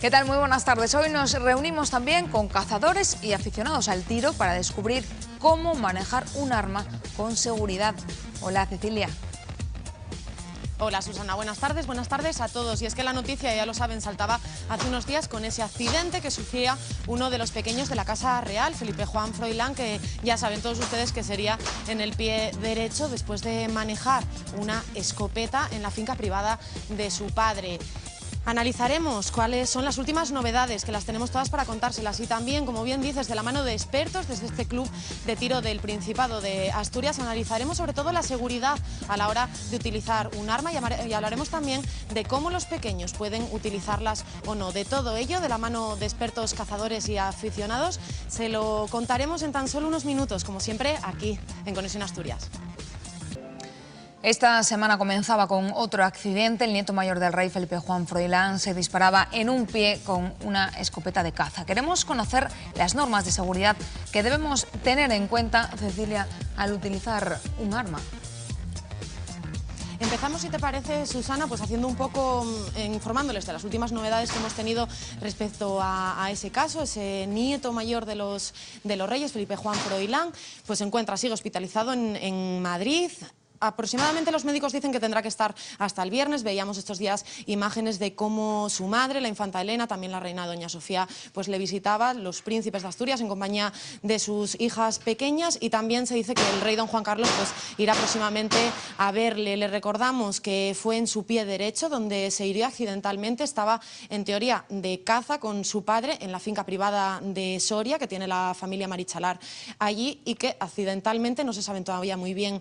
¿Qué tal? Muy buenas tardes. Hoy nos reunimos también con cazadores y aficionados al tiro para descubrir cómo manejar un arma con seguridad. Hola, Cecilia. Hola Susana, buenas tardes a todos. Y es que la noticia, ya lo saben, saltaba hace unos días con ese accidente que sufría uno de los pequeños de la Casa Real, Felipe Juan Froilán, que ya saben todos ustedes que sería en el pie derecho después de manejar una escopeta en la finca privada de su padre. Analizaremos cuáles son las últimas novedades, que las tenemos todas para contárselas, y también, como bien dices, de la mano de expertos desde este club de tiro del Principado de Asturias, analizaremos sobre todo la seguridad a la hora de utilizar un arma y hablaremos también de cómo los pequeños pueden utilizarlas o no. De todo ello, de la mano de expertos cazadores y aficionados, se lo contaremos en tan solo unos minutos, como siempre, aquí en Conexión Asturias. Esta semana comenzaba con otro accidente. El nieto mayor del rey, Felipe Juan Froilán, se disparaba en un pie con una escopeta de caza. Queremos conocer las normas de seguridad que debemos tener en cuenta, Cecilia, al utilizar un arma. Empezamos, si te parece, Susana, pues haciendo un poco, informándoles de las últimas novedades que hemos tenido respecto a ese caso. Ese nieto mayor de los reyes, Felipe Juan Froilán, pues se encuentra, sigue hospitalizado en Madrid. Aproximadamente los médicos dicen que tendrá que estar hasta el viernes. Veíamos estos días imágenes de cómo su madre, la infanta Elena, también la reina doña Sofía, pues le visitaba, los príncipes de Asturias, en compañía de sus hijas pequeñas, y también se dice que el rey don Juan Carlos pues irá próximamente a verle. Le recordamos que fue en su pie derecho donde se hirió accidentalmente. Estaba en teoría de caza con su padre en la finca privada de Soria, que tiene la familia Marichalar allí, y que accidentalmente, no se saben todavía muy bien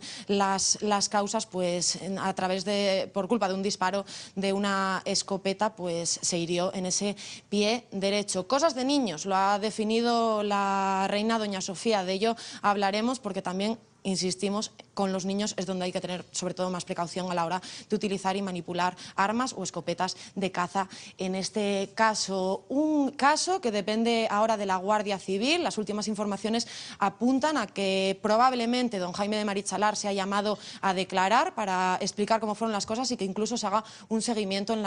las causas, pues a través por culpa de un disparo de una escopeta, pues se hirió en ese pie derecho. Cosas de niños, lo ha definido la reina doña Sofía. De ello hablaremos, porque también, insistimos, con los niños es donde hay que tener sobre todo más precaución a la hora de utilizar y manipular armas o escopetas de caza. En este caso, un caso que depende ahora de la Guardia Civil. Las últimas informaciones apuntan a que probablemente don Jaime de Marichalar se ha llamado a declarar para explicar cómo fueron las cosas y que incluso se haga un seguimiento en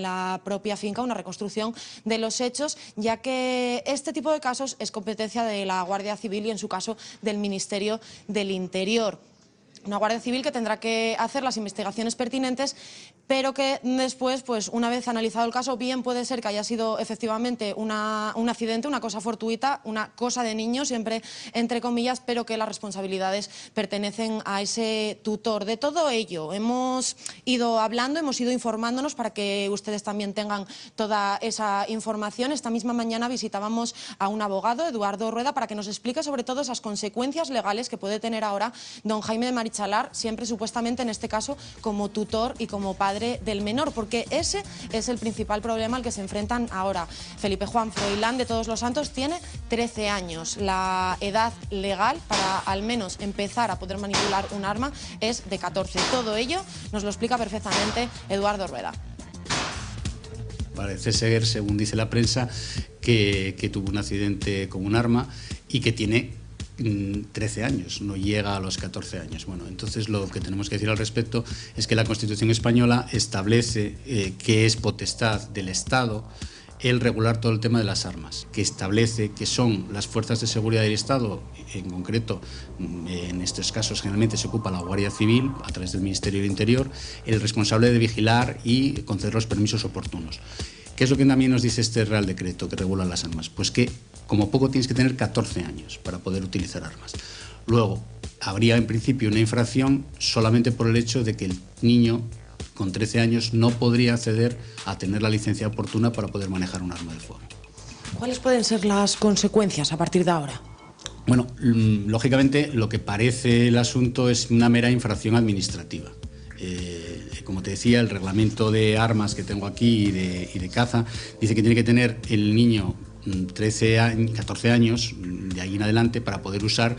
la propia finca, una reconstrucción de los hechos, ya que este tipo de casos es competencia de la Guardia Civil y, en su caso, del Ministerio del Interior. Una Guardia Civil que tendrá que hacer las investigaciones pertinentes, pero que después, pues una vez analizado el caso, bien puede ser que haya sido efectivamente un accidente, una cosa fortuita, una cosa de niños, siempre entre comillas, pero que las responsabilidades pertenecen a ese tutor. De todo ello hemos ido hablando, hemos ido informándonos para que ustedes también tengan toda esa información. Esta misma mañana visitábamos a un abogado, Eduardo Rueda, para que nos explique sobre todo esas consecuencias legales que puede tener ahora don Jaime de Marichalar, siempre supuestamente en este caso como tutor y como padre del menor, porque ese es el principal problema al que se enfrentan ahora. Felipe Juan Froilán de Todos los Santos tiene 13 años. La edad legal para al menos empezar a poder manipular un arma es de 14. Todo ello nos lo explica perfectamente Eduardo Rueda. Parece ser, según dice la prensa, que tuvo un accidente con un arma y que tiene 13 años, no llega a los 14 años. Bueno, entonces lo que tenemos que decir al respecto es que la Constitución española establece que es potestad del Estado el regular todo el tema de las armas, que establece que son las fuerzas de seguridad del Estado, en concreto, en estos casos generalmente se ocupa la Guardia Civil, a través del Ministerio del Interior, el responsable de vigilar y conceder los permisos oportunos. ¿Qué es lo que también nos dice este Real Decreto que regula las armas? Pues que como poco tienes que tener 14 años para poder utilizar armas. Luego, habría en principio una infracción solamente por el hecho de que el niño con 13 años no podría acceder a tener la licencia oportuna para poder manejar un arma de fuego. ¿Cuáles pueden ser las consecuencias a partir de ahora? Bueno, lógicamente lo que parece el asunto es una mera infracción administrativa. Como te decía, el reglamento de armas que tengo aquí y de caza dice que tiene que tener el niño 14 años de ahí en adelante para poder usar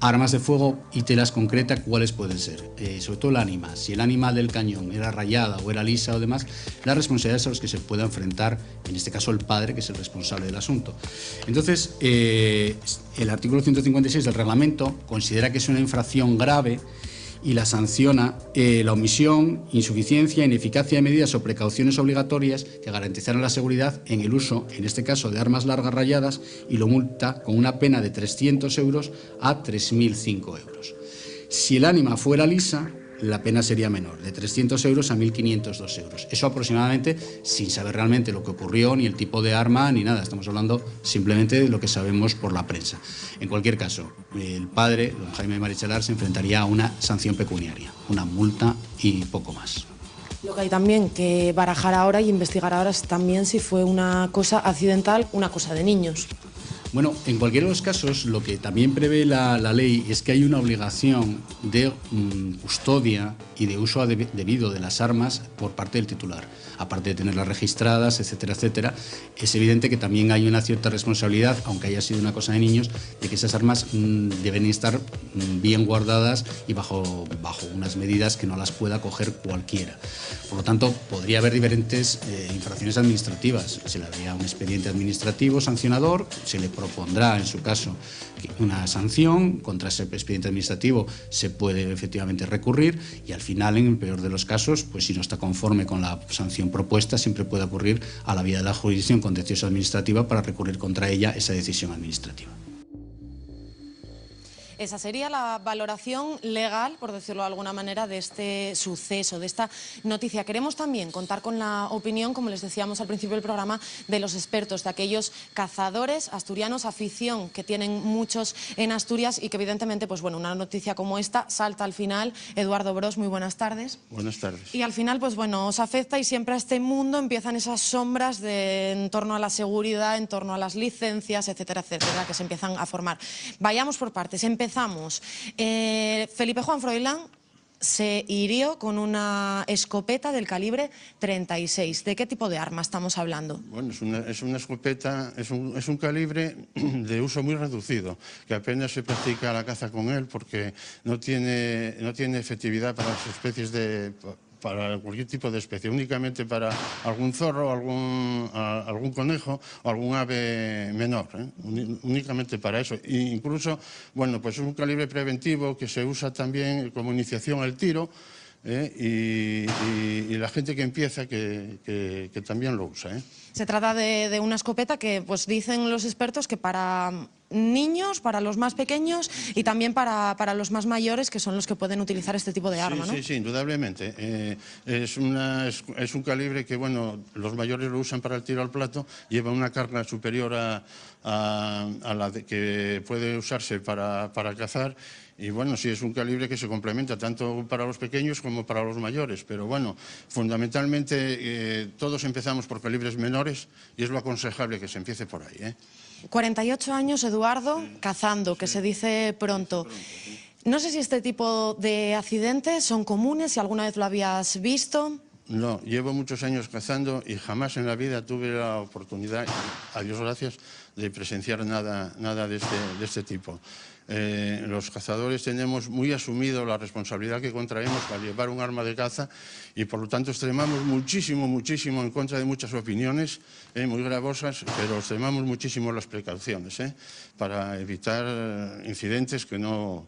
armas de fuego, y te las concreta cuáles pueden ser. Sobre todo el ánima. Si el ánima del cañón era rayada o era lisa o demás, las responsabilidades a las que se pueda enfrentar, en este caso el padre, que es el responsable del asunto. Entonces, el artículo 156 del reglamento considera que es una infracción grave y la sanciona la omisión, insuficiencia, ineficacia de medidas o precauciones obligatorias que garantizaran la seguridad en el uso, en este caso, de armas largas rayadas, y lo multa con una pena de 300 euros a 3.005 euros. Si el ánima fuera lisa, la pena sería menor, de 300 euros a 1.502 euros. Eso aproximadamente sin saber realmente lo que ocurrió, ni el tipo de arma, ni nada. Estamos hablando simplemente de lo que sabemos por la prensa. En cualquier caso, el padre, don Jaime Marichalar, se enfrentaría a una sanción pecuniaria, una multa y poco más. Lo que hay también que barajar ahora y investigar ahora es también si fue una cosa accidental, una cosa de niños. Bueno, en cualquiera de los casos, lo que también prevé la ley es que hay una obligación de custodia y de uso debido de las armas por parte del titular. Aparte de tenerlas registradas, etcétera, etcétera, es evidente que también hay una cierta responsabilidad, aunque haya sido una cosa de niños, de que esas armas deben estar bien guardadas y bajo unas medidas que no las pueda coger cualquiera. Por lo tanto, podría haber diferentes infracciones administrativas. Se le haría un expediente administrativo sancionador, se le propondrá, en su caso, una sanción. Contra ese expediente administrativo se puede efectivamente recurrir y al final, en el peor de los casos, pues si no está conforme con la sanción propuesta, siempre puede ocurrir a la vía de la jurisdicción contencioso administrativa para recurrir contra ella esa decisión administrativa. Esa sería la valoración legal, por decirlo de alguna manera, de este suceso, de esta noticia. Queremos también contar con la opinión, como les decíamos al principio del programa, de los expertos, de aquellos cazadores asturianos, afición que tienen muchos en Asturias y que evidentemente, pues bueno, una noticia como esta salta al final. Eduardo Bros, muy buenas tardes. Buenas tardes. Y al final, pues bueno, os afecta y siempre a este mundo empiezan esas sombras en torno a la seguridad, en torno a las licencias, etcétera, etcétera, que se empiezan a formar. Vayamos por partes. Empezamos. Felipe Juan Froilán se hirió con una escopeta del calibre 36. ¿De qué tipo de arma estamos hablando? Bueno, es una escopeta, es un calibre de uso muy reducido, que apenas se practica la caza con él porque no tiene efectividad para las especies para cualquier tipo de especie, únicamente para algún zorro, algún conejo o algún ave menor, únicamente para eso. E incluso, bueno, pues es un calibre preventivo que se usa también como iniciación al tiro, y la gente que empieza que también lo usa. Se trata de una escopeta que, pues dicen los expertos, que para niños, para los más pequeños y también para los más mayores, que son los que pueden utilizar este tipo de arma, ¿no? Sí, indudablemente. Es un calibre que, bueno, los mayores lo usan para el tiro al plato, lleva una carga superior a la que puede usarse para cazar. Y bueno, sí, es un calibre que se complementa tanto para los pequeños como para los mayores, pero bueno, fundamentalmente todos empezamos por calibres menores y es lo aconsejable que se empiece por ahí. 48 años, Eduardo, cazando, que se dice pronto. No sé si este tipo de accidentes son comunes, si alguna vez lo habías visto. No, llevo muchos años cazando y jamás en la vida tuve la oportunidad, a Dios gracias, de presenciar nada de este tipo. Los cazadores tenemos muy asumido la responsabilidad que contraemos para llevar un arma de caza y por lo tanto extremamos muchísimo en contra de muchas opiniones muy gravosas, pero extremamos muchísimo las precauciones para evitar incidentes que no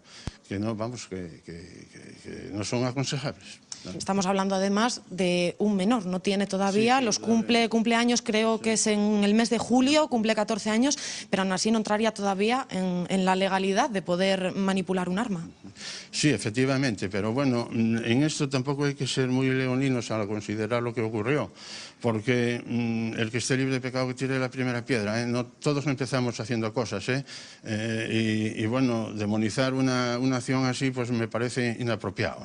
son aconsejables. Estamos hablando además de un menor, no tiene todavía, cumpleaños creo que es en el mes de julio, cumple 14 años, pero aún así no entraría todavía en la legalidad de poder manipular un arma. Sí, efectivamente, pero bueno, en esto tampoco hay que ser muy leoninos al considerar lo que ocurrió, porque el que esté libre de pecado que tire la primera piedra, no todos empezamos haciendo cosas, y bueno, demonizar una acción así pues me parece inapropiado.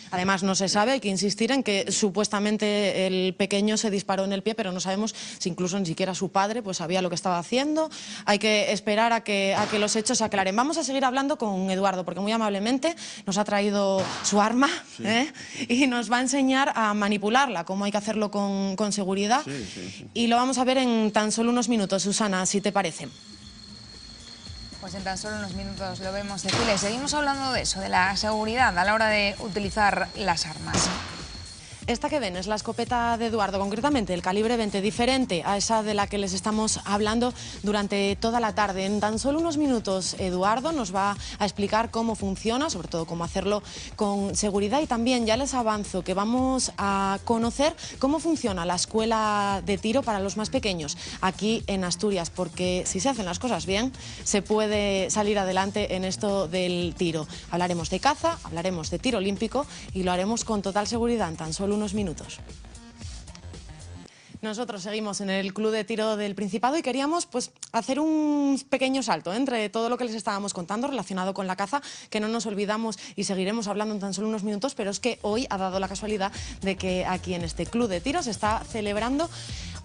Además, no se sabe, hay que insistir en que supuestamente el pequeño se disparó en el pie, pero no sabemos si incluso ni siquiera su padre pues sabía lo que estaba haciendo. Hay que esperar a que los hechos se aclaren. Vamos a seguir hablando con Eduardo, porque muy amablemente nos ha traído su arma, y nos va a enseñar a manipularla, cómo hay que hacerlo con seguridad. Y lo vamos a ver en tan solo unos minutos, Susana, si te parece. Pues en tan solo unos minutos lo vemos. Cecilia, seguimos hablando de eso, de la seguridad a la hora de utilizar las armas. Esta que ven es la escopeta de Eduardo, concretamente el calibre 20, diferente a esa de la que les estamos hablando durante toda la tarde. En tan solo unos minutos Eduardo nos va a explicar cómo funciona, sobre todo cómo hacerlo con seguridad, y también ya les avanzo que vamos a conocer cómo funciona la escuela de tiro para los más pequeños aquí en Asturias, porque si se hacen las cosas bien se puede salir adelante en esto del tiro. Hablaremos de caza, hablaremos de tiro olímpico y lo haremos con total seguridad en tan solo unos minutos. Nosotros seguimos en el Club de Tiro del Principado y queríamos hacer un pequeño salto entre todo lo que les estábamos contando relacionado con la caza, que no nos olvidamos y seguiremos hablando en tan solo unos minutos, pero es que hoy ha dado la casualidad de que aquí en este Club de Tiro se está celebrando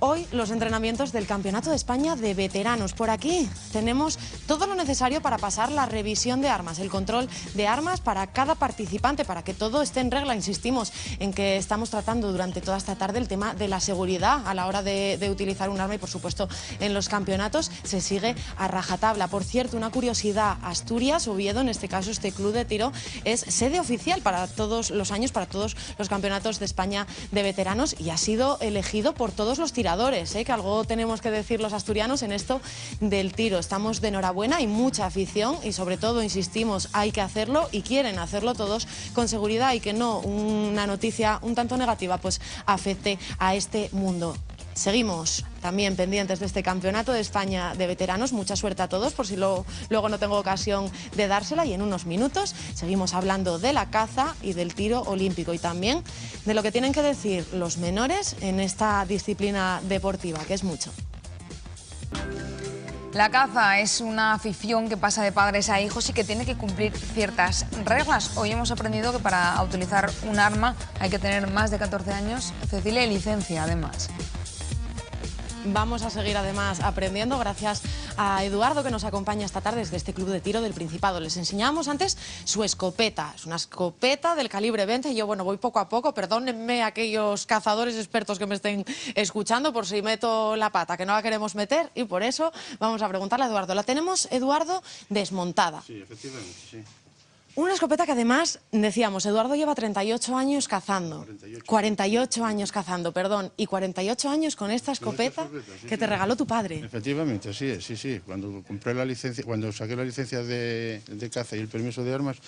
hoy los entrenamientos del Campeonato de España de Veteranos. Por aquí tenemos todo lo necesario para pasar la revisión de armas, el control de armas para cada participante, para que todo esté en regla. Insistimos en que estamos tratando durante toda esta tarde el tema de la seguridad a la hora de utilizar un arma, y por supuesto en los campeonatos se sigue a rajatabla. Por cierto, una curiosidad, Asturias, Oviedo, en este caso este Club de Tiro, es sede oficial para todos los años, para todos los campeonatos de España de veteranos, y ha sido elegido por todos los tiradores, que algo tenemos que decir los asturianos en esto del tiro. Estamos de enhorabuena, hay mucha afición y sobre todo, insistimos, hay que hacerlo y quieren hacerlo todos con seguridad, y que no una noticia un tanto negativa afecte a este mundo. Seguimos también pendientes de este Campeonato de España de Veteranos. Mucha suerte a todos, por si luego no tengo ocasión de dársela. Y en unos minutos seguimos hablando de la caza y del tiro olímpico, y también de lo que tienen que decir los menores en esta disciplina deportiva, que es mucho. La caza es una afición que pasa de padres a hijos y que tiene que cumplir ciertas reglas. Hoy hemos aprendido que para utilizar un arma hay que tener más de 14 años. Cecilia, y licencia además. Vamos a seguir además aprendiendo gracias a Eduardo, que nos acompaña esta tarde desde este Club de Tiro del Principado. Les enseñábamos antes su escopeta, es una escopeta del calibre 20. Yo, voy poco a poco, perdónenme aquellos cazadores expertos que me estén escuchando por si meto la pata, que no la queremos meter, y por eso vamos a preguntarle a Eduardo. La tenemos, Eduardo, desmontada. Sí, efectivamente, sí. Una escopeta que además, decíamos, Eduardo lleva 38 años cazando. 48 años cazando, perdón. Y 48 años con esta escopeta que te regaló tu padre. Efectivamente, así es, sí. Cuando compré la licencia, cuando saqué la licencia de caza y el permiso de armas,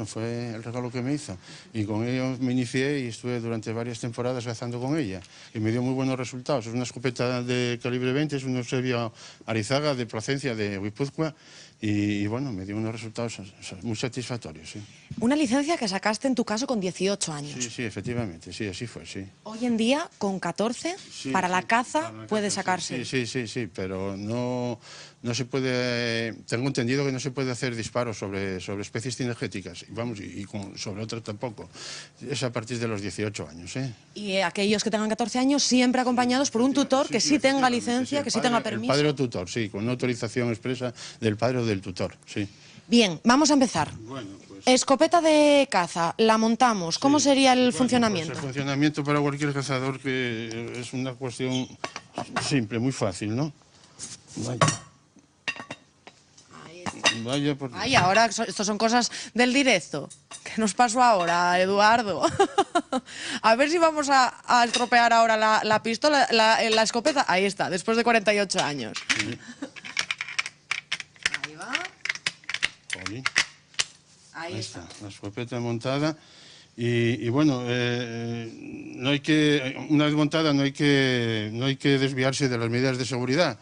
fue el regalo que me hizo. Y con ello me inicié y estuve durante varias temporadas cazando con ella. Y me dio muy buenos resultados. Es una escopeta de calibre 20, es un Eusebio Arizaga de Placencia, de Guipúzcoa. Y me dio unos resultados muy satisfactorios, sí. Una licencia que sacaste en tu caso con 18 años. Sí, efectivamente, sí, así fue, sí. Hoy en día, con 14, para la caza puede sacarse. Sí, pero no se puede, tengo entendido que no se puede hacer disparos sobre especies cinegéticas, y sobre otras tampoco. Es a partir de los 18 años, ¿eh? Y aquellos que tengan 14 años siempre acompañados por un tutor que sí tenga licencia, que sí tenga permiso. El padre o tutor, sí, con una autorización expresa del padre o del tutor, sí. Bien, vamos a empezar. Escopeta de caza, la montamos. ¿Cómo sería el funcionamiento? El funcionamiento para cualquier cazador, que es una cuestión simple, muy fácil, ¿no? Vaya por... Ay, ahora, esto son cosas del directo. ¿Qué nos pasó ahora, Eduardo? A ver si vamos a estropear ahora la pistola, la escopeta. Ahí está, después de 48 años. Sí. Ahí va. Ahí está, la escopeta montada. No hay que, una vez montada, no hay que desviarse de las medidas de seguridad.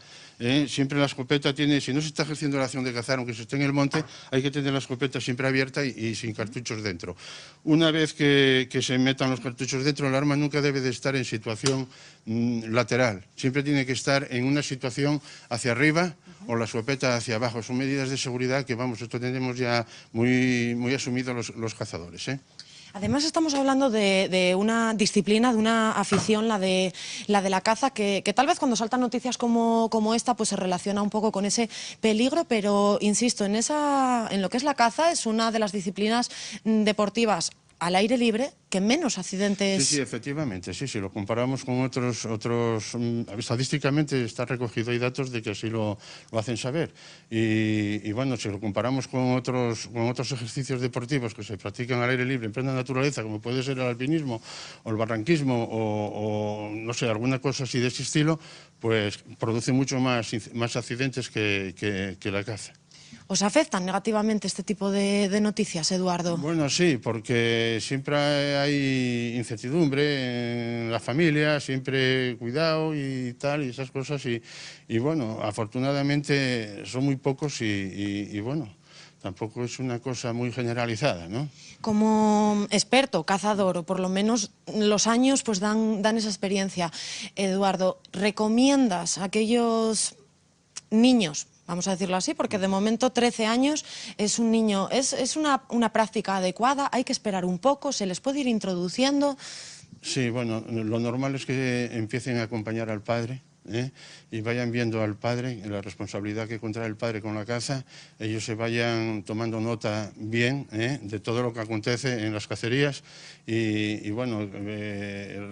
Siempre la escopeta tiene, si no se está ejerciendo la acción de cazar, aunque se esté en el monte, hay que tener la escopeta siempre abierta y sin cartuchos dentro. Una vez que se metan los cartuchos dentro, el arma nunca debe de estar en situación lateral. Siempre tiene que estar en una situación hacia arriba o la escopeta hacia abajo. Son medidas de seguridad que, esto tenemos ya muy asumido los cazadores, ¿eh? Además estamos hablando de una disciplina, de una afición, la de la caza, que tal vez cuando saltan noticias como esta se relaciona un poco con ese peligro, pero insisto, en lo que es la caza es una de las disciplinas deportivas al aire libre que menos accidentes. Sí, efectivamente, sí, lo comparamos con otros estadísticamente está recogido, hay datos de que así lo hacen saber. Y bueno, si lo comparamos con otros ejercicios deportivos que se practican al aire libre en plena naturaleza, como puede ser el alpinismo o el barranquismo o no sé, alguna cosa así de ese estilo, pues produce mucho más accidentes que la caza. ¿Os afectan negativamente este tipo de noticias, Eduardo? Bueno, sí, porque siempre hay incertidumbre en la familia, siempre cuidado y tal, y esas cosas. Y bueno, afortunadamente son muy pocos y bueno, tampoco es una cosa muy generalizada, ¿no? Como experto, cazador, o por lo menos los años pues dan esa experiencia, Eduardo, ¿recomiendas a aquellos niños, vamos a decirlo así, porque de momento 13 años es un niño, es una práctica adecuada, hay que esperar un poco, se les puede ir introduciendo? Sí, bueno, lo normal es que empiecen a acompañar al padre, y vayan viendo al padre, la responsabilidad que contrae el padre con la caza, ellos se vayan tomando nota bien de todo lo que acontece en las cacerías y bueno,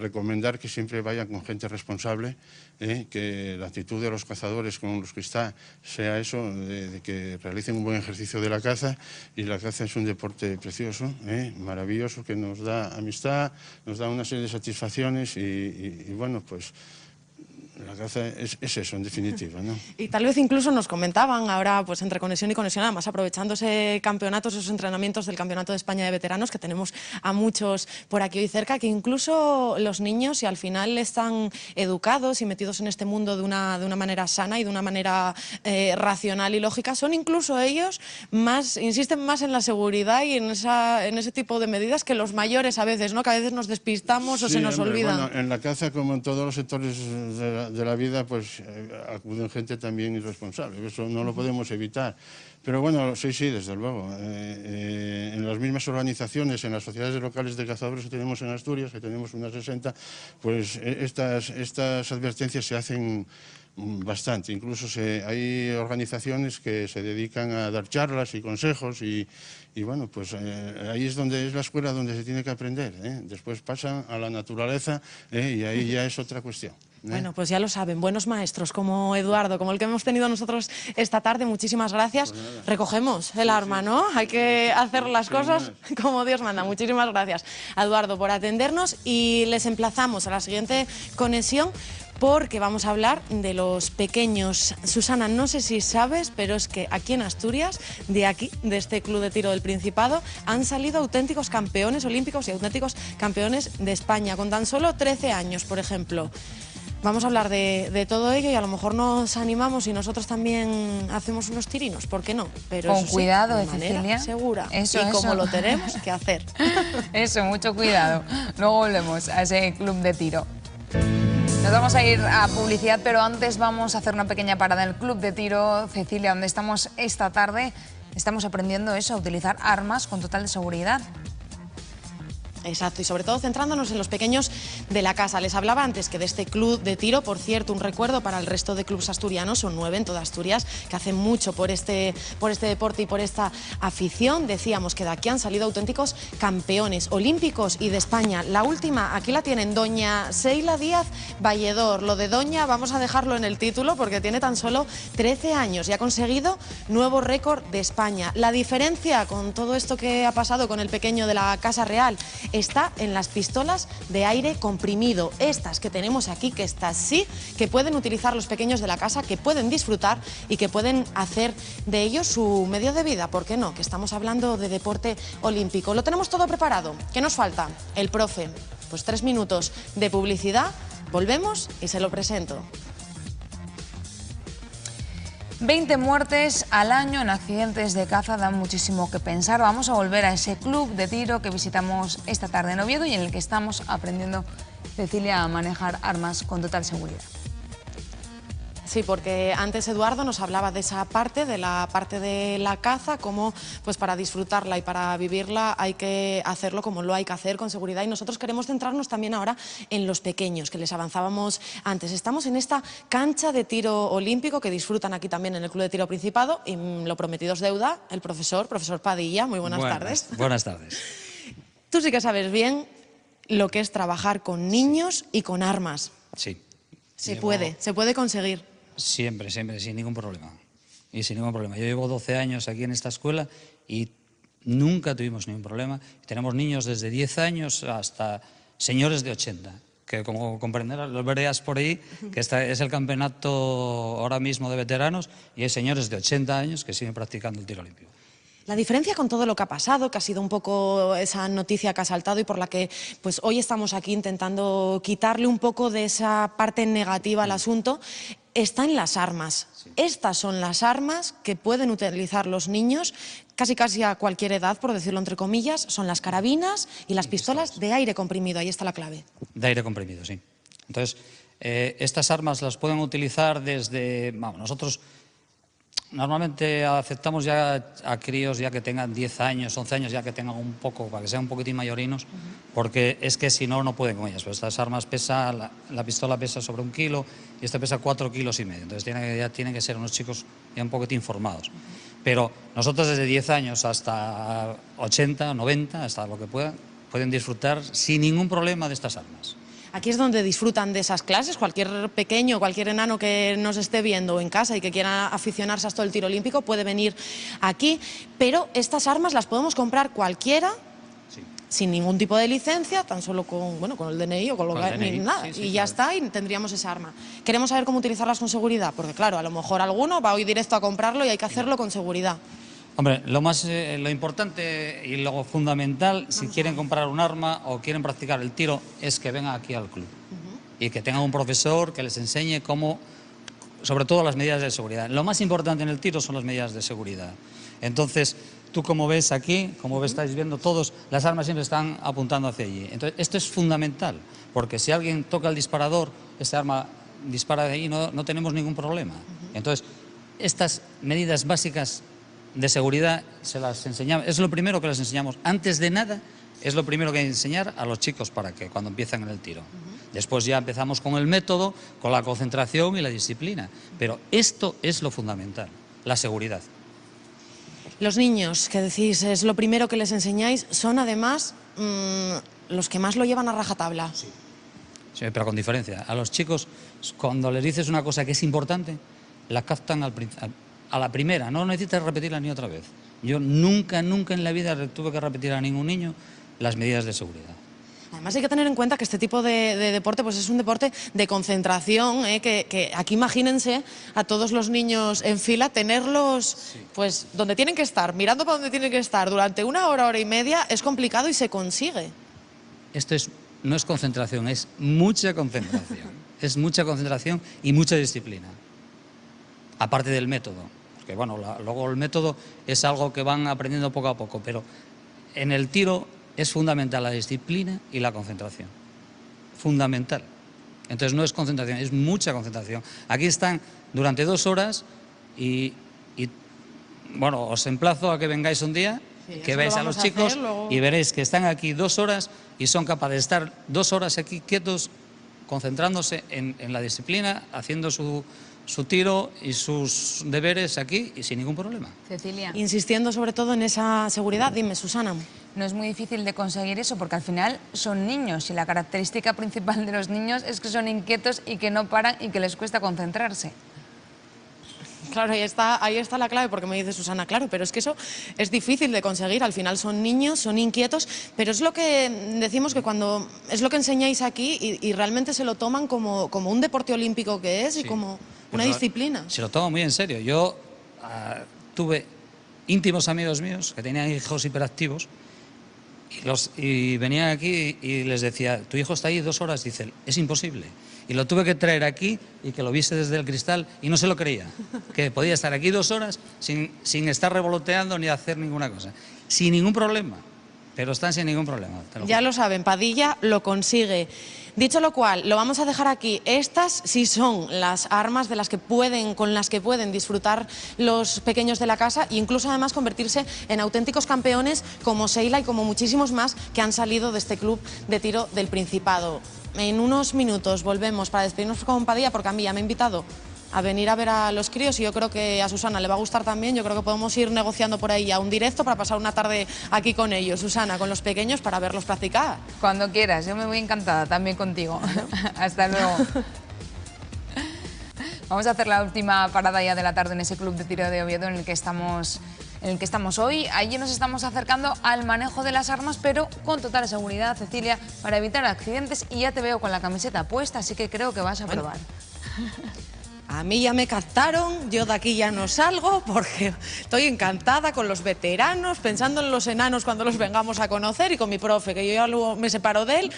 recomendar que siempre vayan con gente responsable, que la actitud de los cazadores con los que está sea eso, de que realicen un buen ejercicio de la caza, y la caza es un deporte precioso, maravilloso, que nos da amistad, nos da una serie de satisfacciones y bueno, pues la caza es eso, en definitiva, ¿no? Y tal vez incluso nos comentaban ahora, pues entre conexión y conexión, además aprovechándose campeonatos, esos entrenamientos del Campeonato de España de Veteranos, que tenemos a muchos por aquí hoy cerca, que incluso los niños, si al final están educados y metidos en este mundo de una manera sana y de una manera racional y lógica, son incluso ellos insisten más en la seguridad y en ese tipo de medidas que los mayores a veces, ¿no? Que a veces nos despistamos o se nos olvida. Bueno, en la caza, como en todos los sectores de la vida, pues acuden gente también irresponsable, eso no lo podemos evitar. Pero bueno, sí, desde luego. En las mismas organizaciones, en las sociedades locales de cazadores que tenemos en Asturias, que tenemos unas 60, pues estas advertencias se hacen bastante. Incluso hay organizaciones que se dedican a dar charlas y consejos y bueno, pues ahí es la escuela donde se tiene que aprender. Después pasan a la naturaleza y ahí ya es otra cuestión. Bueno, pues ya lo saben, buenos maestros como Eduardo, como el que hemos tenido nosotros esta tarde, muchísimas gracias. Pues recogemos el arma, ¿no? Hay que hacer las cosas como Dios manda. Muchísimas gracias a Eduardo por atendernos y les emplazamos a la siguiente conexión, porque vamos a hablar de los pequeños. Susana, no sé si sabes, pero es que aquí en Asturias, de este Club de Tiro del Principado, han salido auténticos campeones olímpicos y auténticos campeones de España, con tan solo 13 años, por ejemplo. Vamos a hablar de todo ello y a lo mejor nos animamos y nosotros también hacemos unos tirinos, ¿por qué no? Pero con cuidado, de manera Cecilia. Segura. Eso. Como lo tenemos que hacer. Eso, mucho cuidado. Luego volvemos a ese club de tiro. Nos vamos a ir a publicidad, pero antes vamos a hacer una pequeña parada en el club de tiro, Cecilia, donde estamos esta tarde. Estamos aprendiendo eso, a utilizar armas con total seguridad. Exacto, y sobre todo centrándonos en los pequeños de la casa. Les hablaba antes que de este club de tiro, por cierto, un recuerdo para el resto de clubes asturianos, son 9 en toda Asturias, que hacen mucho por este deporte y por esta afición. Decíamos que de aquí han salido auténticos campeones olímpicos y de España. La última, aquí la tienen, doña Seila Díaz Valledor. Lo de doña vamos a dejarlo en el título porque tiene tan solo 13 años y ha conseguido nuevo récord de España. La diferencia con todo esto que ha pasado con el pequeño de la Casa Real está en las pistolas de aire comprimido, estas que tenemos aquí, que estas sí, que pueden utilizar los pequeños de la casa, que pueden disfrutar y que pueden hacer de ellos su medio de vida, ¿por qué no? Que estamos hablando de deporte olímpico. Lo tenemos todo preparado. ¿Qué nos falta? El profe. Pues 3 minutos de publicidad, volvemos y se lo presento. 20 muertes al año en accidentes de caza dan muchísimo que pensar. Vamos a volver a ese club de tiro que visitamos esta tarde en Oviedo y en el que estamos aprendiendo, Cecilia, a manejar armas con total seguridad. Sí, porque antes Eduardo nos hablaba de esa parte, de la caza, cómo pues para disfrutarla y para vivirla hay que hacerlo como lo hay que hacer, con seguridad. Y nosotros queremos centrarnos también ahora en los pequeños, que les avanzábamos antes. Estamos en esta cancha de tiro olímpico que disfrutan aquí también en el Club de Tiro Principado, y lo prometido es deuda, el profesor Padilla. Muy buenas tardes. Buenas tardes. Tú sí que sabes bien lo que es trabajar con niños y con armas. Sí. Se puede conseguir. Siempre, siempre, sin ningún problema. Y sin ningún problema. Yo llevo 12 años aquí en esta escuela y nunca tuvimos ningún problema. Tenemos niños desde 10 años hasta señores de 80, que como comprenderás, los veréis por ahí, que es el campeonato ahora mismo de veteranos, y hay señores de 80 años que siguen practicando el tiro limpio. La diferencia con todo lo que ha pasado, que ha sido un poco esa noticia que ha saltado y por la que pues hoy estamos aquí intentando quitarle un poco de esa parte negativa al asunto, está en las armas. Sí. Estas son las armas que pueden utilizar los niños casi a cualquier edad, por decirlo entre comillas, son las carabinas y las pistolas de aire comprimido. Ahí está la clave. De aire comprimido, sí. Entonces, estas armas las pueden utilizar desde... nosotros normalmente aceptamos ya a críos ya que tengan 10 años, 11 años, ya que tengan un poco, para que sean un poquitín mayorinos, porque es que si no, no pueden con ellas. Pues estas armas la pistola pesa sobre 1 kilo y esta pesa 4,5 kilos. Entonces ya tienen que ser unos chicos ya un poquitín formados. Pero nosotros desde 10 años hasta 80, 90, hasta lo que pueden disfrutar sin ningún problema de estas armas. Aquí es donde disfrutan de esas clases, cualquier pequeño, cualquier enano que nos esté viendo en casa y que quiera aficionarse a esto del tiro olímpico puede venir aquí, pero estas armas las podemos comprar cualquiera, sí, sin ningún tipo de licencia, tan solo con el DNI o con lo que ni nada, sí, y ya está, y tendríamos esa arma. Queremos saber cómo utilizarlas con seguridad, porque claro, a lo mejor alguno va hoy directo a comprarlo y hay que hacerlo con seguridad. Hombre, lo importante y lo fundamental, si quieren comprar un arma o quieren practicar el tiro, es que vengan aquí al club y que tengan un profesor que les enseñe cómo, sobre todo las medidas de seguridad. Lo más importante en el tiro son las medidas de seguridad. Entonces, tú como ves aquí, como estáis viendo todos, las armas siempre están apuntando hacia allí. Entonces, esto es fundamental, porque si alguien toca el disparador, esta arma dispara de ahí, no tenemos ningún problema. Entonces, estas medidas básicas de seguridad se las enseñamos, es lo primero que les enseñamos. Antes de nada, es lo primero que hay que enseñar a los chicos para que cuando empiezan en el tiro. Después ya empezamos con el método, con la concentración y la disciplina. Pero esto es lo fundamental, la seguridad. Los niños, que decís, es lo primero que les enseñáis, son además los que más lo llevan a rajatabla. Sí. Sí, pero con diferencia. A los chicos, cuando les dices una cosa que es importante, la captan a la primera, no necesitas repetirla ni otra vez. Yo nunca en la vida tuve que repetir a ningún niño las medidas de seguridad. Además hay que tener en cuenta que este tipo de deporte pues es un deporte de concentración, que aquí imagínense a todos los niños en fila, tenerlos pues donde tienen que estar, mirando para donde tienen que estar durante 1 hora, 1 hora y media, es complicado y se consigue. Esto no es concentración, es mucha concentración. Es mucha concentración y mucha disciplina. Aparte del método. Porque bueno, luego el método es algo que van aprendiendo poco a poco, pero en el tiro es fundamental la disciplina y la concentración. Fundamental. Entonces no es concentración, es mucha concentración. Aquí están durante 2 horas y bueno, os emplazo a que vengáis un día, que veáis a los chicos y veréis que están aquí 2 horas y son capaces de estar 2 horas aquí quietos, concentrándose en la disciplina, haciendo su tiro y sus deberes aquí y sin ningún problema. Cecilia. Insistiendo sobre todo en esa seguridad. Dime, Susana. No es muy difícil de conseguir eso porque al final son niños y la característica principal de los niños es que son inquietos y que no paran y que les cuesta concentrarse. Claro, ahí está la clave, porque me dice Susana, claro, pero es que eso es difícil de conseguir, al final son niños, son inquietos, pero es lo que decimos que cuando es lo que enseñáis aquí y realmente se lo toman como un deporte olímpico que es y como una disciplina. Se lo toman muy en serio. Yo tuve íntimos amigos míos que tenían hijos hiperactivos y venían aquí y les decía, tu hijo está ahí 2 horas, dice, es imposible. Y lo tuve que traer aquí y que lo viese desde el cristal y no se lo creía, que podía estar aquí 2 horas sin estar revoloteando ni hacer ninguna cosa, sin ningún problema, pero están sin ningún problema. Ya lo saben, Padilla lo consigue. Dicho lo cual, lo vamos a dejar aquí. Estas sí son las armas con las que pueden disfrutar los pequeños de la casa e incluso además convertirse en auténticos campeones como Sheila y como muchísimos más que han salido de este club de tiro del Principado. En unos minutos volvemos para despedirnos con Padilla porque a mí ya me ha invitado a venir a ver a los críos, y yo creo que a Susana le va a gustar también. Yo creo que podemos ir negociando por ahí a un directo para pasar una tarde aquí con ellos, Susana, con los pequeños, para verlos practicar. Cuando quieras, yo me voy encantada también contigo. Hasta luego. Vamos a hacer la última parada ya de la tarde en ese club de tiro de Oviedo en el que estamos hoy. Allí nos estamos acercando al manejo de las armas, pero con total seguridad, Cecilia, para evitar accidentes. Y ya te veo con la camiseta puesta, así que creo que vas a probar. A mí ya me captaron, yo de aquí ya no salgo porque estoy encantada con los veteranos, pensando en los enanos cuando los vengamos a conocer, y con mi profe, que yo ya luego me separo de él.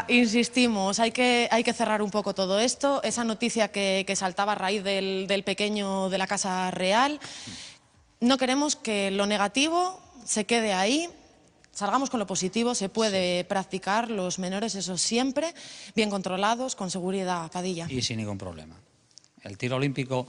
Insistimos, hay que cerrar un poco todo esto. Esa noticia que saltaba a raíz del pequeño de la Casa Real, no queremos que lo negativo se quede ahí. Salgamos con lo positivo, se puede practicar, los menores, eso siempre, bien controlados, con seguridad, Padilla. Y sin ningún problema. El tiro olímpico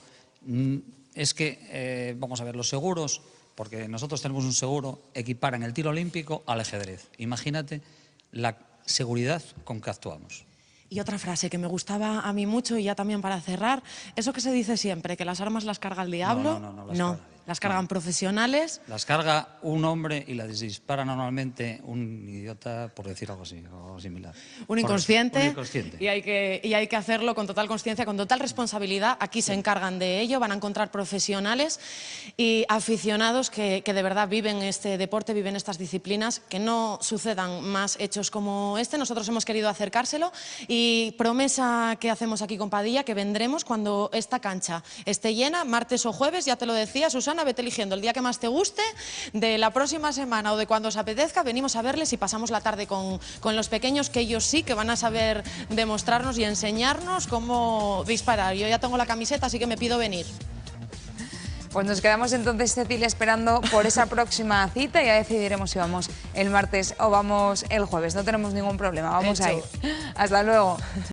es que, vamos a ver, los seguros, porque nosotros tenemos un seguro, equiparan el tiro olímpico al ajedrez. Imagínate la seguridad con que actuamos. Y otra frase que me gustaba a mí mucho, y ya también para cerrar, eso que se dice siempre, que las armas las carga el diablo. No, las cargan profesionales. Las carga un hombre y las dispara normalmente un idiota, por decir algo así, o similar. Un inconsciente. Un inconsciente. Y hay que hacerlo con total consciencia, con total responsabilidad. Aquí se encargan de ello, van a encontrar profesionales y aficionados que de verdad viven este deporte, viven estas disciplinas, que no sucedan más hechos como este. Nosotros hemos querido acercárselo, y promesa que hacemos aquí con Padilla, que vendremos cuando esta cancha esté llena, martes o jueves, ya te lo decía, Susana, vete eligiendo el día que más te guste, de la próxima semana o de cuando os apetezca, venimos a verles y pasamos la tarde con los pequeños, que ellos sí que van a saber demostrarnos y enseñarnos cómo disparar. Yo ya tengo la camiseta, así que me pido venir. Pues nos quedamos entonces, Cecilia, esperando por esa próxima cita, y ya decidiremos si vamos el martes o vamos el jueves. No tenemos ningún problema, vamos a ir. Hasta luego.